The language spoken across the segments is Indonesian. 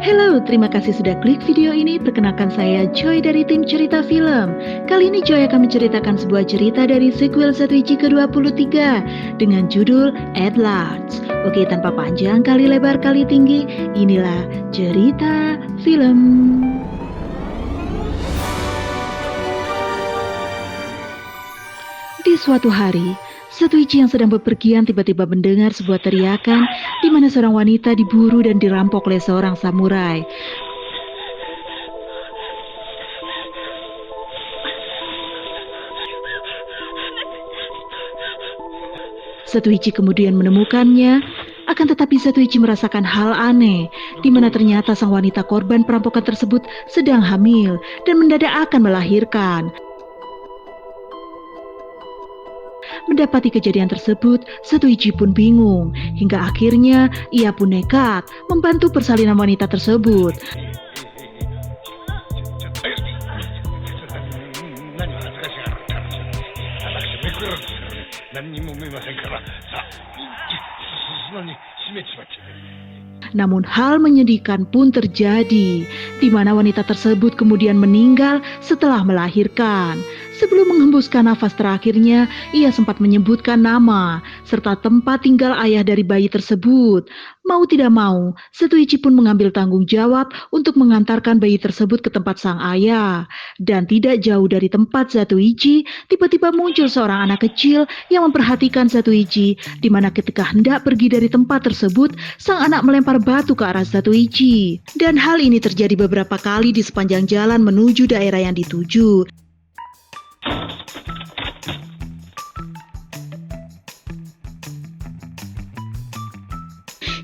Halo, terima kasih sudah klik video ini. Perkenalkan saya Joy dari tim cerita film. Kali ini Joy akan menceritakan sebuah cerita dari sequel Zatoichi ke-23 dengan judul At Large. Oke, tanpa panjang kali lebar kali tinggi, inilah cerita film. Di suatu hari, Zatoichi yang sedang bepergian tiba-tiba mendengar sebuah teriakan di mana seorang wanita diburu dan dirampok oleh seorang samurai. Zatoichi kemudian menemukannya, akan tetapi Zatoichi merasakan hal aneh, di mana ternyata sang wanita korban perampokan tersebut sedang hamil dan mendadak akan melahirkan. Mendapati kejadian tersebut, Zatoichi pun bingung, hingga akhirnya ia pun nekat membantu persalinan wanita tersebut. Namun hal menyedihkan pun terjadi, di mana wanita tersebut kemudian meninggal setelah melahirkan. Sebelum menghembuskan nafas terakhirnya, ia sempat menyebutkan nama serta tempat tinggal ayah dari bayi tersebut. Mau tidak mau, Zatoichi pun mengambil tanggung jawab untuk mengantarkan bayi tersebut ke tempat sang ayah. Dan tidak jauh dari tempat Zatoichi, tiba-tiba muncul seorang anak kecil yang memperhatikan Zatoichi, di mana ketika hendak pergi dari tempat tersebut, sang anak melempar batu ke arah Zatoichi. Dan hal ini terjadi beberapa kali di sepanjang jalan menuju daerah yang dituju.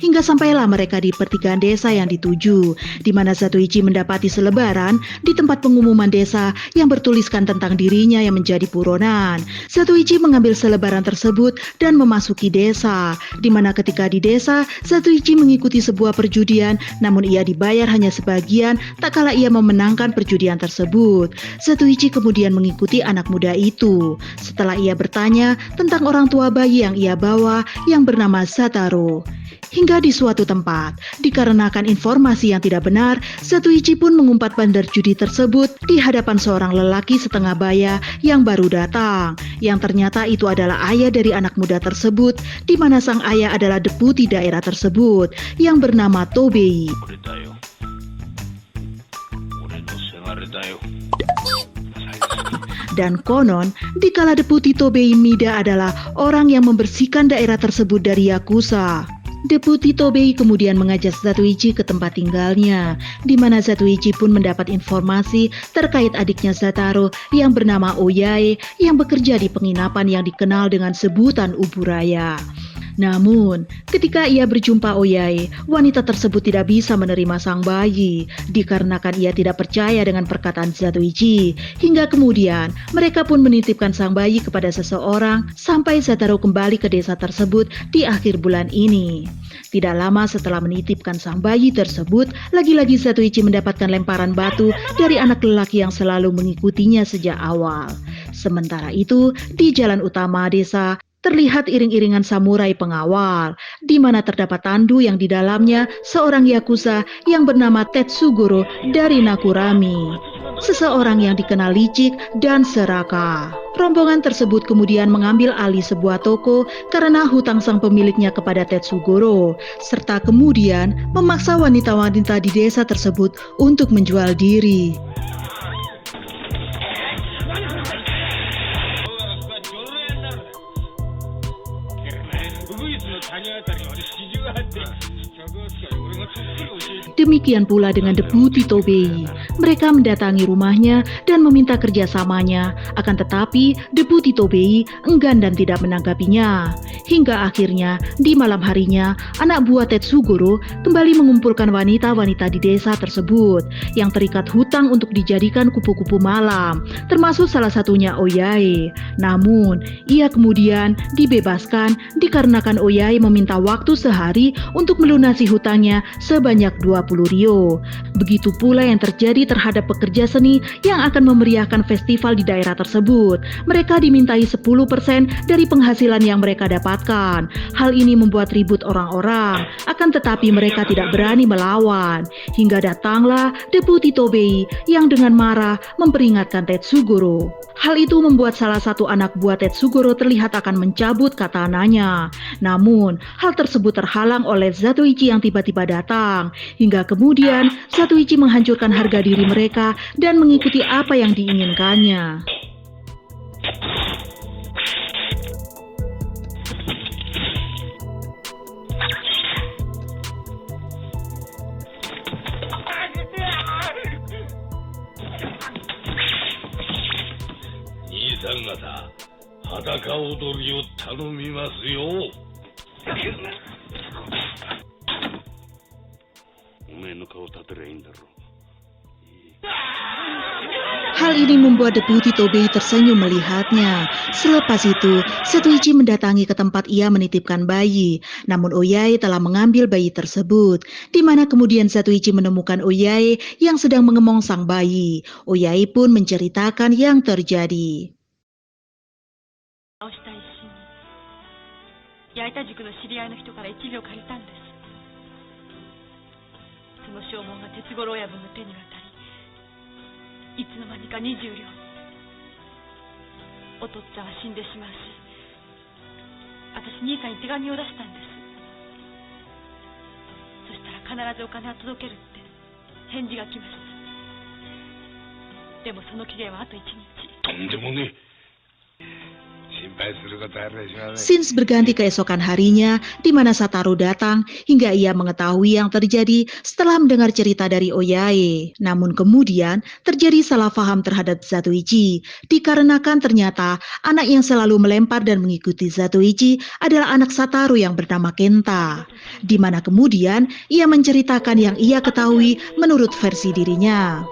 Hingga sampailah mereka di pertigaan desa yang dituju, di mana Zatoichi mendapati selebaran di tempat pengumuman desa yang bertuliskan tentang dirinya yang menjadi buronan. Zatoichi mengambil selebaran tersebut dan memasuki desa, di mana ketika di desa, Zatoichi mengikuti sebuah perjudian, namun ia dibayar hanya sebagian tak kala ia memenangkan perjudian tersebut. Zatoichi kemudian mengikuti anak muda itu. Setelah ia bertanya tentang orang tua bayi yang ia bawa yang bernama Zataro. Hingga di suatu tempat, dikarenakan informasi yang tidak benar, Zatoichi pun mengumpat bandar judi tersebut di hadapan seorang lelaki setengah baya yang baru datang. Yang ternyata itu adalah ayah dari anak muda tersebut, di mana sang ayah adalah deputi daerah tersebut yang bernama Tobei. Dan konon, dikala deputi Tobei Mida adalah orang yang membersihkan daerah tersebut dari Yakuza. Deputi Tobei kemudian mengajak Zatoichi ke tempat tinggalnya, di mana Zatoichi pun mendapat informasi terkait adiknya Zataro yang bernama Oyae yang bekerja di penginapan yang dikenal dengan sebutan Uburaya. Namun, ketika ia berjumpa Oyae, wanita tersebut tidak bisa menerima sang bayi, dikarenakan ia tidak percaya dengan perkataan Zatoichi. Hingga kemudian, mereka pun menitipkan sang bayi kepada seseorang sampai Zataro kembali ke desa tersebut di akhir bulan ini. Tidak lama setelah menitipkan sang bayi tersebut, lagi-lagi Zatoichi mendapatkan lemparan batu dari anak lelaki yang selalu mengikutinya sejak awal. Sementara itu, di jalan utama desa, terlihat iring-iringan samurai pengawal, di mana terdapat tandu yang di dalamnya seorang Yakuza yang bernama Tetsugoro dari Nakurami, seseorang yang dikenal licik dan serakah. Rombongan tersebut kemudian mengambil alih sebuah toko karena hutang sang pemiliknya kepada Tetsugoro, serta kemudian memaksa wanita-wanita di desa tersebut untuk menjual diri. Demikian pula dengan deputi Tobei. Mereka mendatangi rumahnya dan meminta kerjasamanya, akan tetapi deputi Tobei enggan dan tidak menanggapinya. Hingga akhirnya di malam harinya, anak buah Tetsugoro kembali mengumpulkan wanita-wanita di desa tersebut yang terikat hutang untuk dijadikan kupu-kupu malam, termasuk salah satunya Oyae. Namun, ia kemudian dibebaskan dikarenakan Oyae meminta waktu sehari untuk melunasi hutangnya sebanyak 20 ryo. Begitu pula yang terjadi terhadap pekerja seni yang akan memeriahkan festival di daerah tersebut. Mereka dimintai 10% dari penghasilan yang mereka dapatkan. Hal ini membuat ribut orang-orang, akan tetapi mereka tidak berani melawan. Hingga datanglah Deputi Tobei yang dengan marah memperingatkan Tetsugoro. Hal itu membuat salah satu anak buah Tetsugoro terlihat akan mencabut katananya. Namun, hal tersebut terhalang oleh Zatoichi yang tiba-tiba datang. Hingga kemudian, Zatoichi menghancurkan harga diri mereka dan mengikuti apa yang diinginkannya. Hal ini membuat Deputi Tobei tersenyum melihatnya. Selepas itu, Zatoichi mendatangi ke tempat ia menitipkan bayi. Namun Oyae telah mengambil bayi tersebut, di mana kemudian Zatoichi menemukan Oyae yang sedang mengemong sang bayi. Oyae pun menceritakan yang terjadi. 矢板塾の知り合いの人から1両借りたんです。その証文が鉄五郎親分の手に渡り、いつの間にか20両。お父っつぁんは死んでしまうし、私兄さんに手紙を出したんです。そしたら必ずお金は届けるって返事が来ました。でもその期限はあと1日。とんでもねえ。 Scenes berganti keesokan harinya, di mana Sataru datang hingga ia mengetahui yang terjadi setelah mendengar cerita dari Oyae. Namun kemudian terjadi salah paham terhadap Zatoichi, dikarenakan ternyata anak yang selalu melempar dan mengikuti Zatoichi adalah anak Sataru yang bernama Kenta. Di mana kemudian ia menceritakan yang ia ketahui menurut versi dirinya.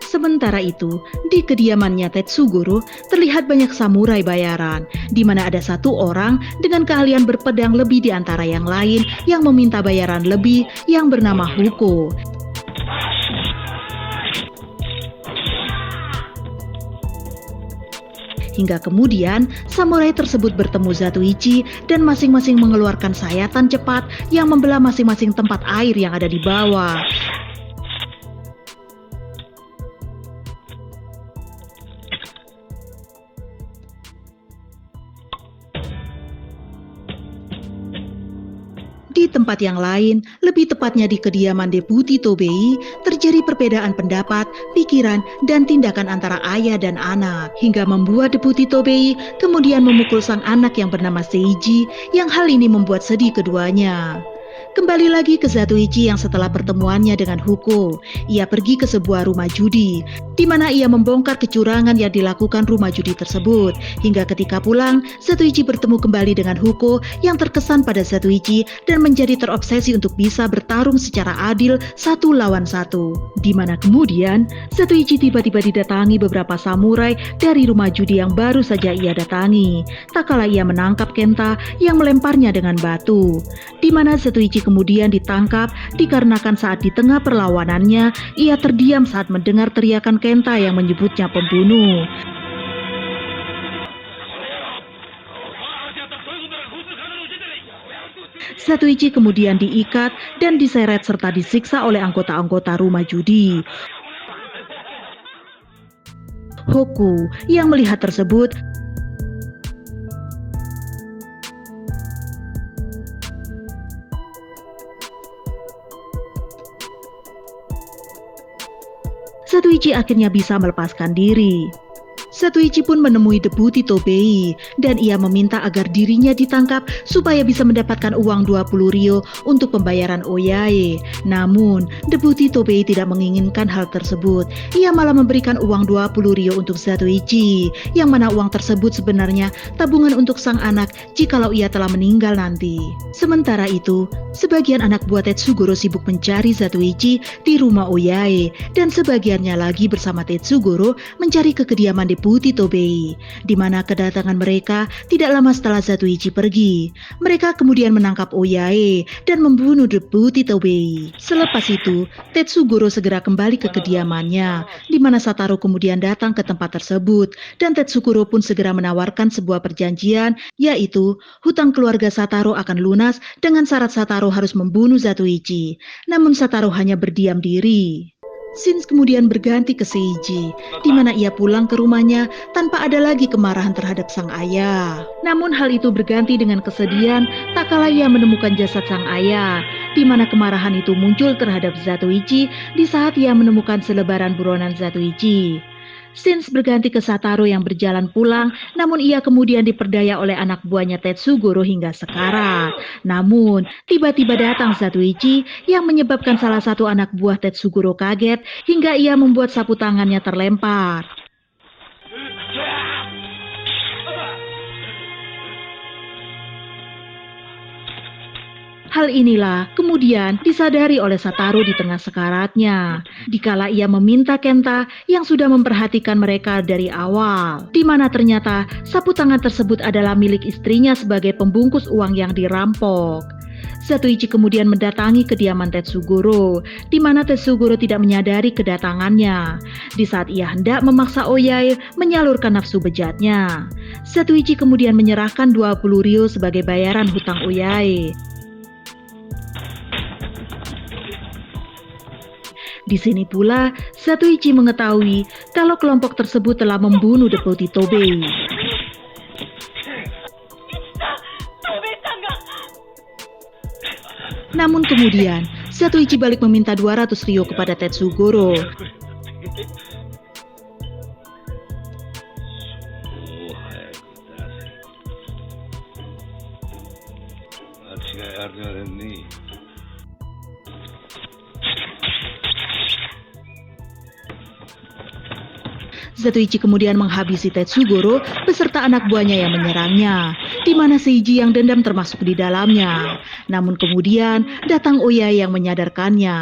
Sementara itu, di kediamannya Tetsugoro terlihat banyak samurai bayaran, di mana ada satu orang dengan keahlian berpedang lebih di antara yang lain yang meminta bayaran lebih yang bernama Huko. Hingga kemudian samurai tersebut bertemu Zatoichi dan masing-masing mengeluarkan sayatan cepat yang membelah masing-masing tempat air yang ada di bawah. Di tempat yang lain, lebih tepatnya di kediaman Deputi Tobei, terjadi perbedaan pendapat, pikiran, dan tindakan antara ayah dan anak, hingga membuat Deputi Tobei kemudian memukul sang anak yang bernama Seiji, yang hal ini membuat sedih keduanya. Kembali lagi ke Zatoichi yang setelah pertemuannya dengan Huko, ia pergi ke sebuah rumah judi, di mana ia membongkar kecurangan yang dilakukan rumah judi tersebut. Hingga ketika pulang, Zatoichi bertemu kembali dengan Huko yang terkesan pada Zatoichi dan menjadi terobsesi untuk bisa bertarung secara adil 1 lawan 1. Di mana kemudian, Zatoichi tiba-tiba didatangi beberapa samurai dari rumah judi yang baru saja ia datangi. Tak kala ia menangkap Kenta yang melemparnya dengan batu, di mana Zatoichi kemudian ditangkap dikarenakan saat di tengah perlawanannya, ia terdiam saat mendengar teriakan Kenta yang menyebutnya pembunuh. Zatoichi kemudian diikat dan diseret serta disiksa oleh anggota-anggota rumah judi. Hoku yang melihat tersebut Zatoichi akhirnya bisa melepaskan diri. Zatoichi pun menemui Deputi Tobei dan ia meminta agar dirinya ditangkap supaya bisa mendapatkan uang 20 ryo untuk pembayaran Oyae. Namun, Deputi Tobei tidak menginginkan hal tersebut. Ia malah memberikan uang 20 ryo untuk Zatoichi, yang mana uang tersebut sebenarnya tabungan untuk sang anak jikalau ia telah meninggal nanti. Sementara itu, sebagian anak buah Tetsugoro sibuk mencari Zatoichi di rumah Oyae dan sebagiannya lagi bersama Tetsugoro mencari ke kediaman Deputi Tobei, di mana kedatangan mereka tidak lama setelah Zatoichi pergi. Mereka kemudian menangkap Oyae dan membunuh Deputi Tobei. Selepas itu, Tetsugoro segera kembali ke kediamannya, di mana Satoru kemudian datang ke tempat tersebut, dan Tetsugoro pun segera menawarkan sebuah perjanjian, yaitu hutang keluarga Satoru akan lunas dengan syarat Satoru harus membunuh Zatoichi. Namun Satoru hanya berdiam diri. Scene kemudian berganti ke Seiji, di mana ia pulang ke rumahnya tanpa ada lagi kemarahan terhadap sang ayah. Namun hal itu berganti dengan kesedihan tak kala ia menemukan jasad sang ayah, di mana kemarahan itu muncul terhadap Zatoichi di saat ia menemukan selebaran buronan Zatoichi. Scene berganti ke Satoru yang berjalan pulang, namun ia kemudian diperdaya oleh anak buahnya Tetsugoro hingga sekarat. Namun, tiba-tiba datang Zatoichi yang menyebabkan salah satu anak buah Tetsugoro kaget hingga ia membuat sapu tangannya terlempar. Hal inilah kemudian disadari oleh Satoru di tengah sekaratnya, dikala ia meminta Kenta yang sudah memperhatikan mereka dari awal, di mana ternyata sapu tangan tersebut adalah milik istrinya sebagai pembungkus uang yang dirampok. Zatoichi kemudian mendatangi kediaman Tetsugoro, di mana Tetsugoro tidak menyadari kedatangannya. Di saat ia hendak memaksa Oyae menyalurkan nafsu bejatnya, Zatoichi kemudian menyerahkan 20 ryo sebagai bayaran hutang Oyae. Di sini pula, Zatoichi mengetahui kalau kelompok tersebut telah membunuh Deputi Tobei. Namun kemudian, Zatoichi balik meminta 200 ryo kepada Tetsugoro. Zatoichi kemudian menghabisi Tetsugoro beserta anak buahnya yang menyerangnya, di mana Seiji yang dendam termasuk di dalamnya. Namun kemudian datang Oyae yang menyadarkannya.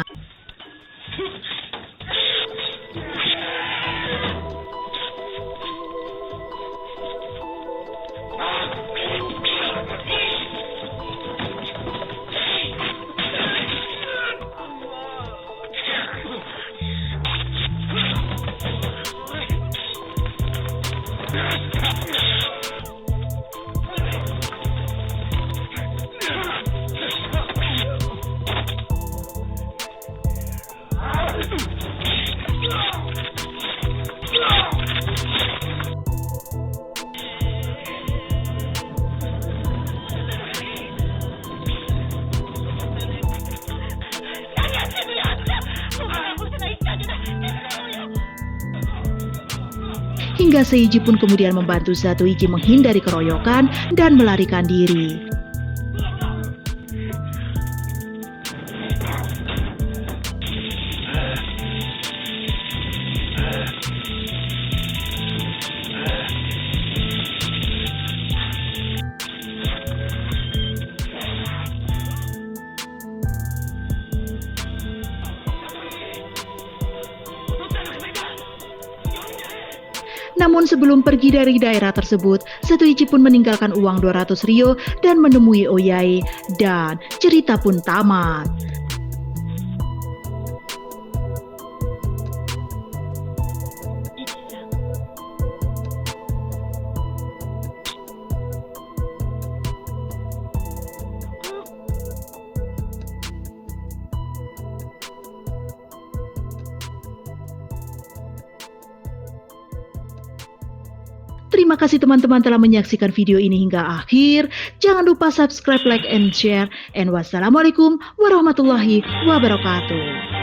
Hingga Seiji pun kemudian membantu Zatoichi menghindari keroyokan dan melarikan diri. Namun sebelum pergi dari daerah tersebut, Zatoichi pun meninggalkan uang 200 ryo dan menemui Oyae, dan cerita pun tamat. Terima kasih teman-teman telah menyaksikan video ini hingga akhir. Jangan lupa subscribe, like, and share. And wassalamualaikum warahmatullahi wabarakatuh.